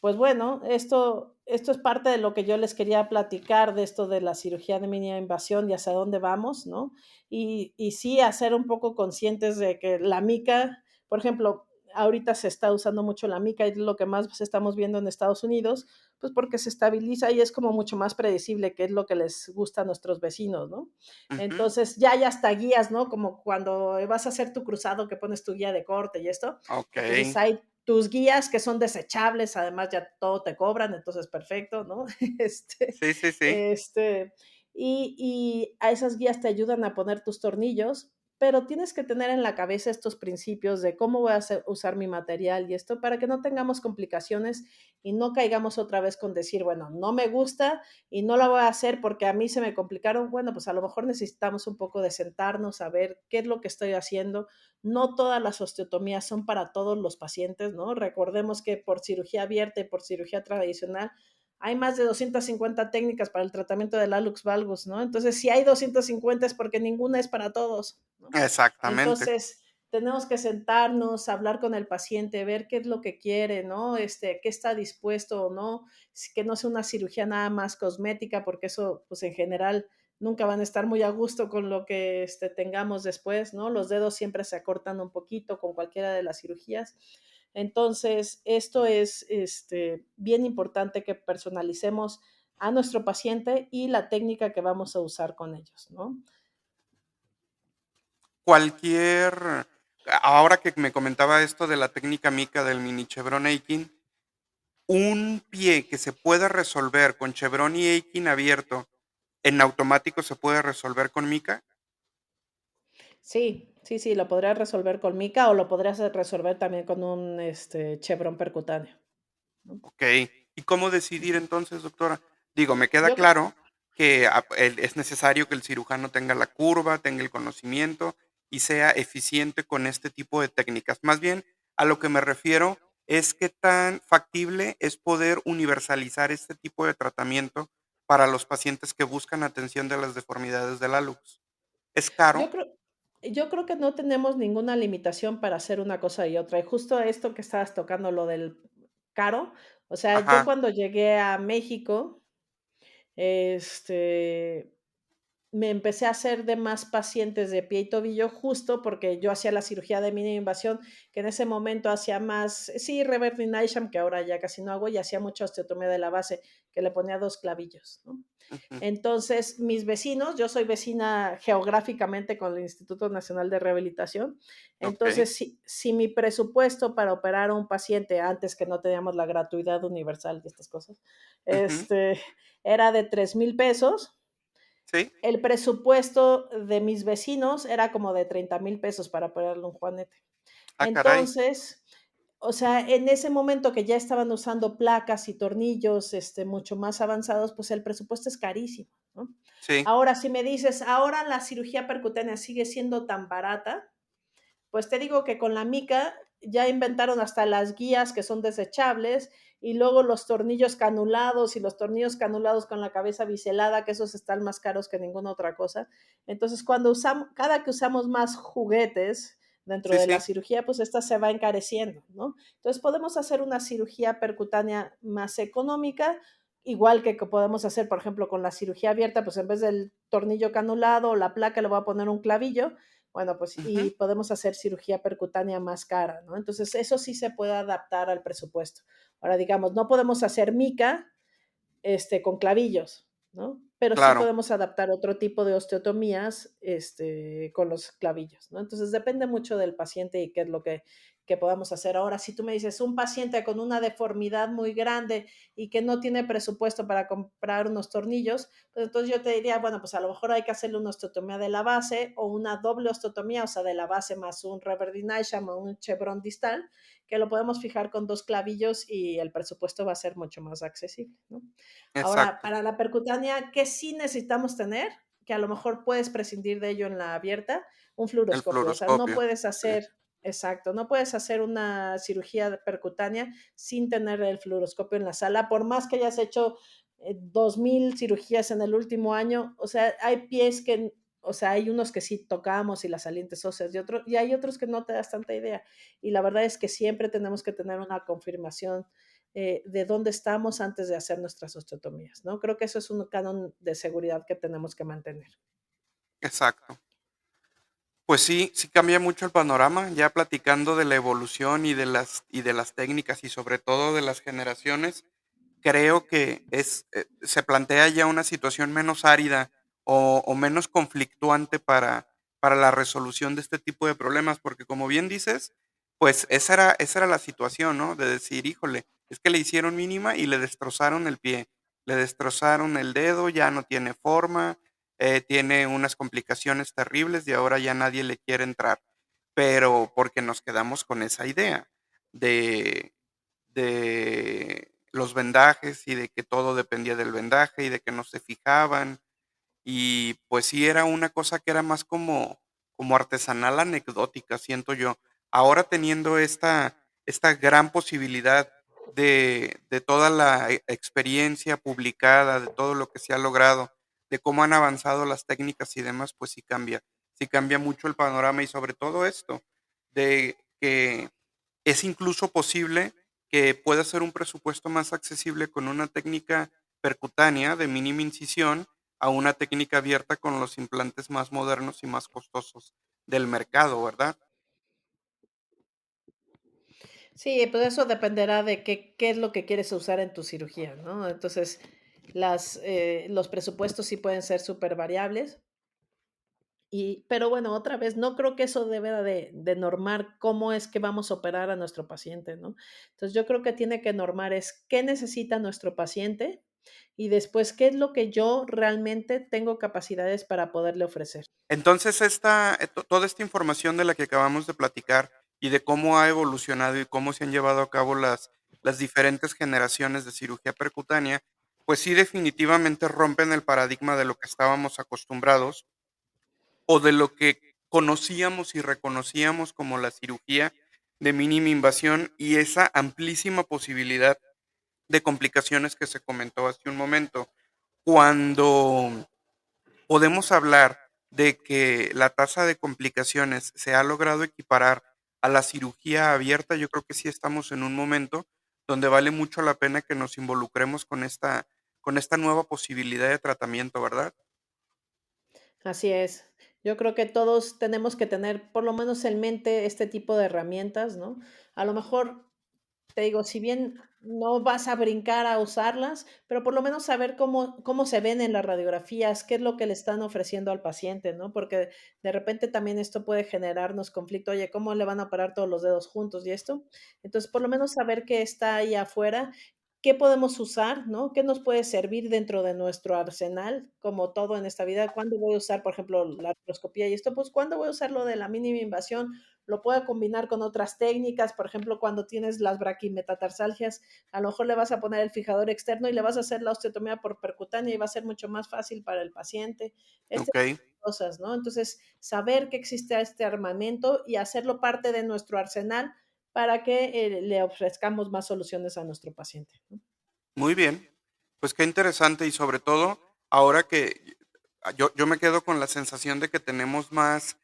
Speaker 2: pues bueno, esto es parte de lo que yo les quería platicar de esto de la cirugía de mínima invasión y hacia dónde vamos, ¿no? Y sí, hacer un poco conscientes de que la mica, por ejemplo, ahorita se está usando mucho la mica y es lo que más estamos viendo en Estados Unidos, pues porque se estabiliza y es como mucho más predecible, que es lo que les gusta a nuestros vecinos, ¿no?
Speaker 1: Ujú.
Speaker 2: Entonces ya hay hasta guías, ¿no? Como cuando vas a hacer tu cruzado que pones tu guía de corte y esto. Entonces
Speaker 1: Okey.
Speaker 2: hay tus guías que son desechables, además ya todo te cobran, entonces perfecto, ¿no? Este,
Speaker 1: Sí, sí, sí.
Speaker 2: este, y a esas guías te ayudan a poner tus tornillos, pero tienes que tener en la cabeza estos principios de cómo voy a usar mi material y esto para que no tengamos complicaciones y no caigamos otra vez con decir, bueno, no me gusta y no la voy a hacer porque a mí se me complicaron. Bueno, pues a lo mejor necesitamos un poco de sentarnos a ver qué es lo que estoy haciendo. No todas las osteotomías son para todos los pacientes, ¿no? Recordemos que por cirugía abierta y por cirugía tradicional hay más de 250 técnicas para el tratamiento del hallux valgus, ¿no? Entonces, si hay 250 es porque ninguna es para todos, ¿no?
Speaker 1: Exactamente.
Speaker 2: Entonces, tenemos que sentarnos, hablar con el paciente, ver qué es lo que quiere, ¿no? Qué está dispuesto o no, que no sea una cirugía nada más cosmética, porque eso, pues en general, nunca van a estar muy a gusto con lo que tengamos después, ¿no? Los dedos siempre se acortan un poquito con cualquiera de las cirugías. Entonces, esto es bien importante que personalicemos a nuestro paciente y la técnica que vamos a usar con ellos, ¿no?
Speaker 1: Cualquier ahora que me comentaba esto de la técnica mica del mini chevron Aikin, un pie que se pueda resolver con chevron y Aikin abierto, ¿en automático se puede resolver con mica?
Speaker 2: Sí, sí, sí, lo podrías resolver con mica o lo podrías resolver también con un, chebrón percutáneo, ¿no?
Speaker 1: Okey. ¿Y cómo decidir
Speaker 2: Ujú.
Speaker 1: entonces, doctora? Digo, me queda
Speaker 2: Yo cre
Speaker 1: claro que es necesario que el cirujano tenga la curva, tenga el conocimiento y sea eficiente con este tipo de técnicas. Más bien, a lo que me refiero es qué tan factible es poder universalizar este tipo de tratamiento para los pacientes que buscan atención de las deformidades del hallux. ¿Es
Speaker 2: yo
Speaker 1: caro?
Speaker 2: creo yo creo que no tenemos ninguna limitación para hacer una cosa y otra. Y justo esto que estabas tocando, lo del caro, o sea, yo
Speaker 1: Ajá,
Speaker 2: cuando llegué a México, este, me empecé a hacer de más pacientes de pie y tobillo, justo porque yo hacía la cirugía de mínima invasión, que en ese momento hacía más, sí, Reverend Isham, que ahora ya casi no hago, y hacía mucha osteotomía de la base, que le ponía 2 clavillos, ¿no?
Speaker 1: ujú,
Speaker 2: Entonces, mis vecinos, yo soy vecina geográficamente con el Instituto Nacional de Rehabilitación,
Speaker 1: okey,
Speaker 2: entonces, si mi presupuesto para operar a un paciente, antes que no teníamos la gratuidad universal y estas cosas,
Speaker 1: ujú,
Speaker 2: era de 3,000 pesos,
Speaker 1: sí,
Speaker 2: el presupuesto de mis vecinos era como de 30,000 pesos para operarle un juanete.
Speaker 1: ah, caray,
Speaker 2: Entonces, o sea, en ese momento que ya estaban usando placas y tornillos, mucho más avanzados, pues el presupuesto es carísimo, ¿no?
Speaker 1: sí,
Speaker 2: Ahora, si me dices, ahora la cirugía percutánea sigue siendo tan barata, pues te digo que con la mica ya inventaron hasta las guías que son desechables y luego los tornillos canulados y los tornillos canulados con la cabeza biselada, que esos están más caros que ninguna otra cosa. Entonces, cada que usamos más juguetes dentro
Speaker 1: sí,
Speaker 2: de la
Speaker 1: sí,
Speaker 2: cirugía, pues esta se va encareciendo, ¿no? Entonces, podemos hacer una cirugía percutánea más económica, igual que podemos hacer, por ejemplo, con la cirugía abierta, pues en vez del tornillo canulado o la placa le voy a poner un clavillo, bueno, pues
Speaker 1: ujú,
Speaker 2: y podemos hacer cirugía percutánea más cara, ¿no? Entonces, eso sí se puede adaptar al presupuesto. Ahora, digamos, no podemos hacer mica, con clavillos, ¿no? Pero sí
Speaker 1: claro.
Speaker 2: podemos adaptar otro tipo de osteotomías, con los clavillos, ¿no? Entonces, depende mucho del paciente y qué es lo que podamos hacer. Ahora, si tú me dices, un paciente con una deformidad muy grande y que no tiene presupuesto para comprar unos tornillos, pues entonces yo te diría, bueno, pues a lo mejor hay que hacerle una osteotomía de la base o una doble osteotomía, o sea, de la base más un reverdination o un chevron distal, que lo podemos fijar con 2 clavillos y el presupuesto va a ser mucho más accesible, ¿no? Ahora,
Speaker 1: Exacto,
Speaker 2: para la percutánea, ¿qué sí necesitamos tener? Que a lo mejor puedes prescindir de ello en la abierta, un
Speaker 1: el
Speaker 2: fluoroscopio. O sea, no
Speaker 1: fluoroscopio.
Speaker 2: puedes
Speaker 1: Sí,
Speaker 2: hacer, exacto, no puedes hacer una cirugía percutánea sin tener el fluoroscopio en la sala, por más que hayas hecho 2,000 cirugías en el último año. O sea, hay pies que, o sea, hay unos que sí tocamos y las salientes óseas y hay otros que no te das tanta idea. Y la verdad es que siempre tenemos que tener una confirmación de dónde estamos antes de hacer nuestras osteotomías, ¿no? Creo que eso es un canon de seguridad que tenemos que mantener.
Speaker 1: exacto. Pues sí, sí cambia mucho el panorama, ya platicando de la evolución y de las técnicas y sobre todo de las generaciones, creo que se plantea ya una situación menos árida o menos conflictuante para la resolución de este tipo de problemas, porque como bien dices, pues esa era la situación, ¿no? De decir, híjole, es que le hicieron mínima y le destrozaron el pie, le destrozaron el dedo, ya no tiene forma, tiene unas complicaciones terribles y ahora ya nadie le quiere entrar. Pero porque nos quedamos con esa idea de los vendajes y de que todo dependía del vendaje y de que no se fijaban. Y pues sí, era una cosa que era más como artesanal anecdótica, siento yo. Ahora teniendo esta gran posibilidad de toda la experiencia publicada, de todo lo que se ha logrado, de cómo han avanzado las técnicas y demás, pues sí cambia mucho el panorama y sobre todo esto, de que es incluso posible que pueda ser un presupuesto más accesible con una técnica percutánea de mínima incisión a una técnica abierta con los implantes más modernos y más costosos del mercado, ¿verdad?
Speaker 2: Sí, pues eso dependerá de qué es lo que quieres usar en tu cirugía, ¿no? Entonces, los presupuestos sí pueden ser súper variables. Pero bueno, otra vez, no creo que eso deba de normar cómo es que vamos a operar a nuestro paciente, ¿no? Entonces, yo creo que tiene que normar es qué necesita nuestro paciente y después qué es lo que yo realmente tengo capacidades para poderle ofrecer.
Speaker 1: Entonces, toda esta información de la que acabamos de platicar y de cómo ha evolucionado y cómo se han llevado a cabo las diferentes generaciones de cirugía percutánea, pues sí definitivamente rompen el paradigma de lo que estábamos acostumbrados o de lo que conocíamos y reconocíamos como la cirugía de mínima invasión y esa amplísima posibilidad de complicaciones que se comentó hace un momento. Cuando podemos hablar de que la tasa de complicaciones se ha logrado equiparar a la cirugía abierta, yo creo que sí estamos en un momento donde vale mucho la pena que nos involucremos con esta nueva posibilidad de tratamiento, ¿verdad?
Speaker 2: Así es. Yo creo que todos tenemos que tener por lo menos en mente este tipo de herramientas, ¿no? A lo mejor te digo, si bien no vas a brincar a usarlas, pero por lo menos saber cómo se ven en las radiografías, qué es lo que le están ofreciendo al paciente, ¿no? Porque de repente también esto puede generarnos conflicto, oye, ¿cómo le van a operar todos los dedos juntos y esto? Entonces, por lo menos saber qué está ahí afuera, qué podemos usar, ¿no? ¿Qué nos puede servir dentro de nuestro arsenal? Como todo en esta vida, ¿cuándo voy a usar, por ejemplo, la artroscopía y esto? Pues, ¿cuándo voy a usar lo de la mínima invasión? Lo puede combinar con otras técnicas, por ejemplo, cuando tienes las braquimetatarsalgias, a lo mejor le vas a poner el fijador externo y le vas a hacer la osteotomía por percutánea y va a ser mucho más fácil para el paciente. Este
Speaker 1: Ok,
Speaker 2: tipo de cosas, ¿no? Entonces, saber que existe este armamento y hacerlo parte de nuestro arsenal para que le ofrezcamos más soluciones a nuestro paciente, ¿no?
Speaker 1: muy bien. Pues qué interesante y sobre todo ahora que yo me quedo con la sensación de que tenemos más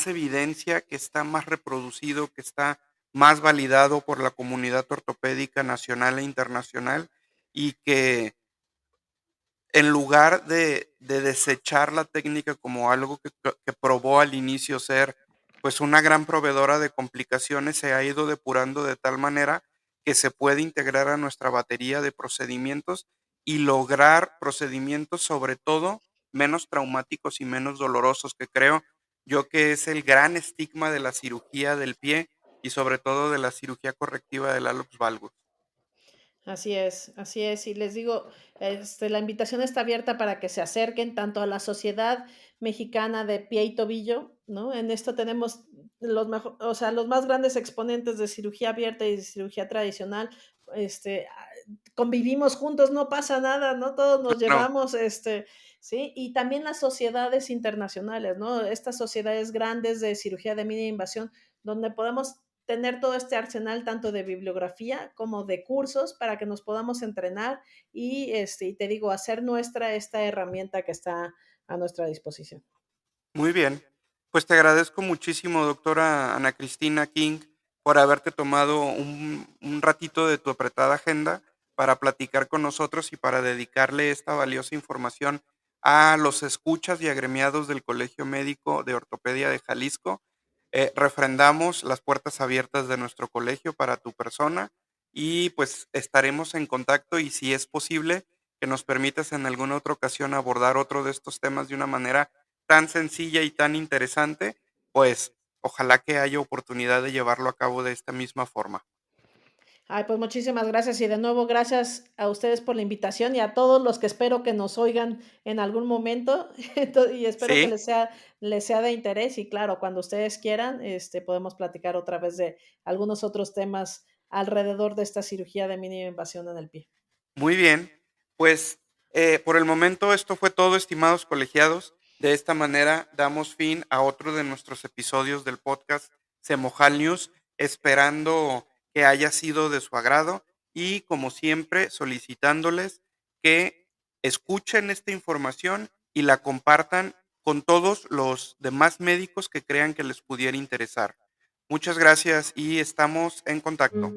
Speaker 1: evidencia, que está más reproducido, que está más validado por la comunidad ortopédica nacional e internacional y que en lugar de desechar la técnica como algo que probó al inicio ser, pues, una gran proveedora de complicaciones, se ha ido depurando de tal manera que se puede integrar a nuestra batería de procedimientos y lograr procedimientos, sobre todo, menos traumáticos y menos dolorosos, que creo yo que es el gran estigma de la cirugía del pie y sobre todo de la cirugía correctiva del hallux valgus.
Speaker 2: Así es, así es. Y les digo, la invitación está abierta para que se acerquen tanto a la Sociedad Mexicana de Pie y Tobillo, ¿no? En esto tenemos o sea, los más grandes exponentes de cirugía abierta y de cirugía tradicional, convivimos juntos, no pasa nada, ¿no? Todos nos
Speaker 1: Claro,
Speaker 2: llevamos, ¿sí? Y también las sociedades internacionales, ¿no? Estas sociedades grandes de cirugía de mínima invasión, donde podemos tener todo este arsenal tanto de bibliografía como de cursos para que nos podamos entrenar y te digo, hacer nuestra esta herramienta que está a nuestra disposición.
Speaker 1: muy bien. Pues te agradezco muchísimo, doctora Ana Cristina King, por haberte tomado un ratito de tu apretada agenda para platicar con nosotros y para dedicarle esta valiosa información a los escuchas y agremiados del Colegio Médico de Ortopedia de Jalisco. Refrendamos las puertas abiertas de nuestro colegio para tu persona y pues estaremos en contacto y si es posible que nos permitas en alguna otra ocasión abordar otro de estos temas de una manera tan sencilla y tan interesante, pues ojalá que haya oportunidad de llevarlo a cabo de esta misma forma.
Speaker 2: Ay, pues muchísimas gracias y de nuevo gracias a ustedes por la invitación y a todos los que espero que nos oigan en algún momento y espero que
Speaker 1: Sí,
Speaker 2: les sea de interés y claro, cuando ustedes quieran, podemos platicar otra vez de algunos otros temas alrededor de esta cirugía de mínima invasión en el pie.
Speaker 1: muy bien. Pues por el momento esto fue todo, estimados colegiados. De esta manera damos fin a otro de nuestros episodios del podcast Semojal News, esperando que haya sido de su agrado y como siempre solicitándoles que escuchen esta información y la compartan con todos los demás médicos que crean que les pudiera interesar. Muchas gracias y estamos en contacto.